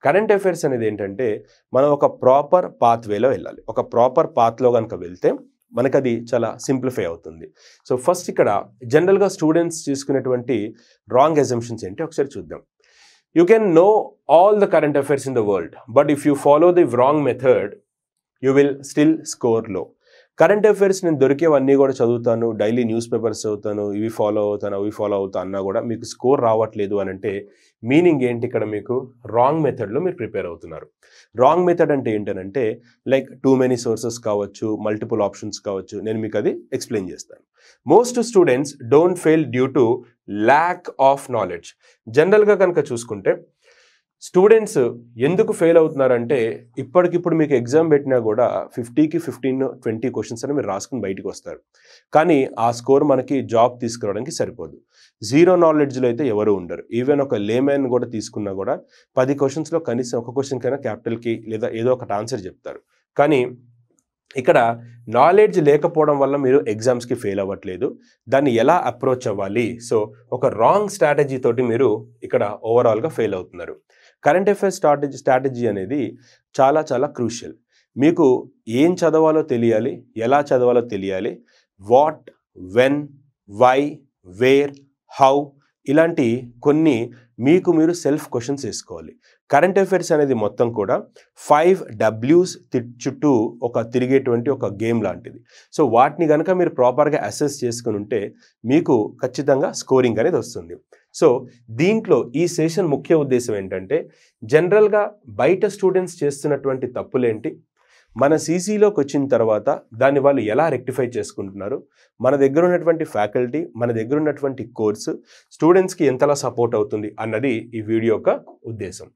Current affairs అనేది ఏంటంటే మనం ఒక ప్రాపర్ పాత్వేలో వెళ్ళాలి. ఒక ప్రాపర్ పాత్లో కనుక వెళ్తే మనకు అది చాలా సింప్లిఫై అవుతుంది. సో ఫస్ట్ ఇక్కడ జనరల్గా స్టూడెంట్స్ తీసుకునేటువంటి రాంగ్ అజంప్షన్స్ ఏంటి ఒకసారి చూద్దాం. You can know all the current affairs in the world, but if you follow the wrong method, you will still score low. Current affairs నేను దొరికేవన్నీ కూడా చదువుతాను, డైలీ న్యూస్ పేపర్స్ చదువుతాను, ఇవి ఫాలో అవుతాను, అవి ఫాలో అవుతాను అన్నా కూడా మీకు స్కోర్ రావట్లేదు అని అంటే మీనింగ్ ఏంటి? ఇక్కడ మీకు రాంగ్ మెథడ్లో మీరు ప్రిపేర్ అవుతున్నారు. రాంగ్ మెథడ్ అంటే ఏంటంటే లైక్ టూ మెనీ సోర్సెస్ కావచ్చు, మల్టిపుల్ ఆప్షన్స్ కావచ్చు. నేను మీకు అది ఎక్స్ప్లెయిన్ చేస్తాను. Most students don't fail due to lack of knowledge. జనరల్గా కనుక చూసుకుంటే స్టూడెంట్స్ ఎందుకు ఫెయిల్ అవుతున్నారంటే ఇప్పటికిప్పుడు మీకు ఎగ్జామ్ పెట్టినా కూడా 50కి 15-20 క్వశ్చన్స్ అని మీరు రాసుకుని బయటికి వస్తారు. కానీ ఆ స్కోర్ మనకి జాబ్ తీసుకురావడానికి సరిపోదు. జీరో నాలెడ్జ్లో అయితే ఎవరు ఉండరు. ఈవెన్ ఒక లేమ్యాన్ కూడా తీసుకున్నా కూడా 10 క్వశ్చన్స్లో కనీసం ఒక క్వశ్చన్ కైనా క్యాపిటల్కి లేదా ఏదో ఒకటి ఆన్సర్ చెప్తారు. కానీ ఇక్కడ నాలెడ్జ్ లేకపోవడం వల్ల మీరు ఎగ్జామ్స్కి ఫెయిల్ అవ్వట్లేదు. దాన్ని ఎలా అప్రోచ్ అవ్వాలి? సో ఒక రాంగ్ స్ట్రాటజీ తోటి మీరు ఇక్కడ ఓవరాల్గా ఫెయిల్ అవుతున్నారు. కరెంట్ అఫైర్స్ స్ట్రాటజీ అనేది చాలా చాలా క్రూషియల్. మీకు ఏం చదవాలో తెలియాలి, ఎలా చదవాలో తెలియాలి. What, when, why, where, how ఇలాంటి కొన్ని మీకు మీరు సెల్ఫ్ క్వశ్చన్స్ వేసుకోవాలి. కరెంట్ అఫైర్స్ అనేది మొత్తం కూడా 5 W's చుట్టూ ఒక తిరిగేటువంటి ఒక గేమ్ లాంటిది. సో వాటిని కనుక మీరు ప్రాపర్గా అసెస్ చేసుకుని ఉంటే మీకు ఖచ్చితంగా స్కోరింగ్ అనేది వస్తుంది. సో దీంట్లో ఈ సెషన్ ముఖ్య ఉద్దేశం ఏంటంటే జనరల్గా బయట స్టూడెంట్స్ చేస్తున్నటువంటి తప్పులేంటి, మన సీసీలోకి వచ్చిన తర్వాత దాన్ని వాళ్ళు ఎలా రెక్టిఫై చేసుకుంటున్నారు, మన దగ్గర ఉన్నటువంటి ఫ్యాకల్టీ, మన దగ్గర ఉన్నటువంటి కోర్సు స్టూడెంట్స్కి ఎంతలా సపోర్ట్ అవుతుంది అన్నది ఈ వీడియో యొక్క ఉద్దేశం.